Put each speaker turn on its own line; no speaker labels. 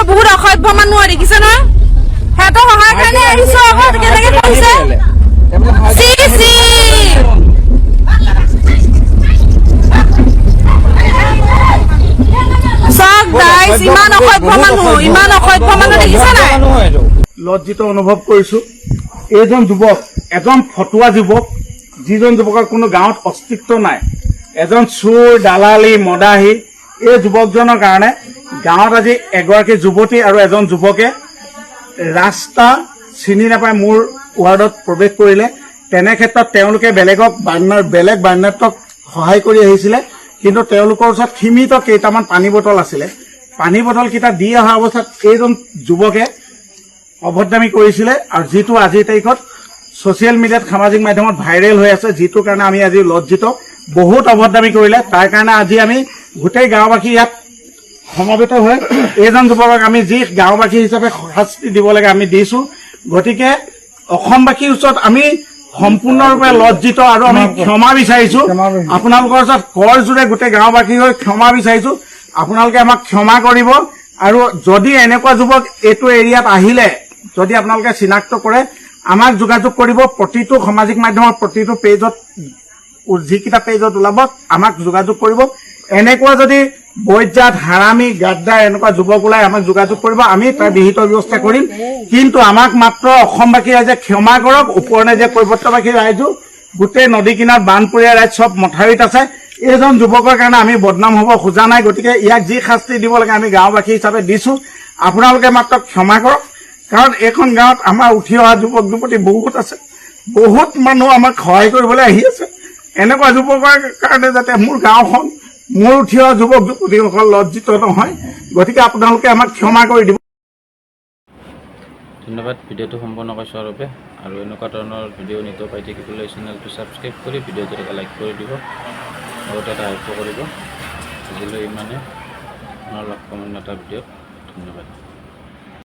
বহুত অসভ্য মানুহ দেখিছে নহয় সিহঁতৰ সহায়ৰ কাৰণে আহিছো আকৌ কেনেকে কৰিছে চি চি চব গাইজ ইমান অসভ্য মানুহ দেখিছে নাই
লজ্জিত অনুভৱ কৰিছো এইজন যুৱক এজন ফটুৱা যুৱক যিজন যুৱকৰ কোনো গাঁৱত অস্তিত্ব নাই এজন চোৰ দালালি মদাহী এই যুৱকজনৰ কাৰণে গাঁৱত আজি এগৰাকী যুৱতী আৰু এজন যুৱকে ৰাস্তা চিনি নাপায় মোৰ ৱাৰ্ডত প্ৰৱেশ কৰিলে তেনে ক্ষেত্ৰত তেওঁলোকে বেলেগ বান্যাত্মক সহায় কৰি আহিছিলে কিন্তু তেওঁলোকৰ ওচৰত সীমিত কেইটামান পানী বটল আছিলে পানী বটল কেইটা দি অহা অৱস্থাত এইজন যুৱকে অভদ্ৰামী কৰিছিলে আৰু যিটো আজিৰ তাৰিখত ছচিয়েল মিডিয়াত সামাজিক মাধ্যমত ভাইৰেল হৈ আছে যিটোৰ কাৰণে আমি আজি লজ্জিত বহুত অভদ্ৰামী কৰিলে তাৰ কাৰণে আজি আমি গোটেই গাঁওবাসী ইয়াত সমবেত হৈ এইজন যুৱকক আমি যি গাঁওবাসী হিচাপে শাস্তি দিব লাগে আমি দিছো গতিকে অসমবাসীৰ ওচৰত আমি সম্পূৰ্ণৰূপে লজ্জিত আৰু আমি ক্ষমা বিচাৰিছো আপোনালোকৰ ওচৰত কৰ জোৰে গোটেই গাঁওবাসী হৈ ক্ষমা বিচাৰিছো আপোনালোকে আমাক ক্ষমা কৰিব আৰু যদি এনেকুৱা যুৱক এইটো এৰিয়াত আহিলে যদি আপোনালোকে চিনাক্ত কৰে আমাক যোগাযোগ কৰিব প্ৰতিটো সামাজিক মাধ্যমৰ প্ৰতিটো পেজত যিকেইটা পেজত ওলাব আমাক যোগাযোগ কৰিব এনেকুৱা যদি বৈজাত হাৰামী গাদ্দাৰ এনেকুৱা যুৱক ওলাই আমাক যোগাযোগ কৰিব আমি তাৰ বিহিত ব্যৱস্থা কৰিম কিন্তু আমাক মাত্ৰ অসমবাসী ৰাইজে ক্ষমা কৰক উপৰনেজে কৈৱত্যবাসী ৰাইজো গোটেই নদী কিনাৰত বানপৰীয়া ৰাইজ চব মথাৰিত আছে এইজন যুৱকৰ কাৰণে আমি বদনাম হ'ব খোজা নাই গতিকে ইয়াক যি শাস্তি দিব লাগে আমি গাঁওবাসী হিচাপে দিছো আপোনালোকে মাত্ৰ ক্ষমা কৰক কাৰণ এইখন গাঁৱত আমাৰ উঠি অহা যুৱক যুৱতী বহুত আছে বহুত মানুহ আমাক সহায় কৰিবলৈ আহি আছে এনেকুৱা যুৱকৰ কাৰণে যাতে মোৰ গাঁওখন মোৰ উঠি অহা যুৱক যুৱতীসকল লজ্জিত নহয় গতিকে আপোনালোকে আমাক ক্ষমা কৰি দিব
ধন্যবাদ ভিডিঅ'টো সম্পূৰ্ণ কৰি চোৱাৰ বাবে আৰু এনেকুৱা ধৰণৰ ভিডিঅ' নিত পাই থাকিবলৈ চেনেলটো ছাবস্ক্ৰাইব কৰি ভিডিঅ'টো এটা লাইক কৰি দিব লগতে এটা হেল্প কৰিব আজিলৈ ইমানে পুনৰ লগ পাম অন্য এটা ভিডিঅ'ত ধন্যবাদ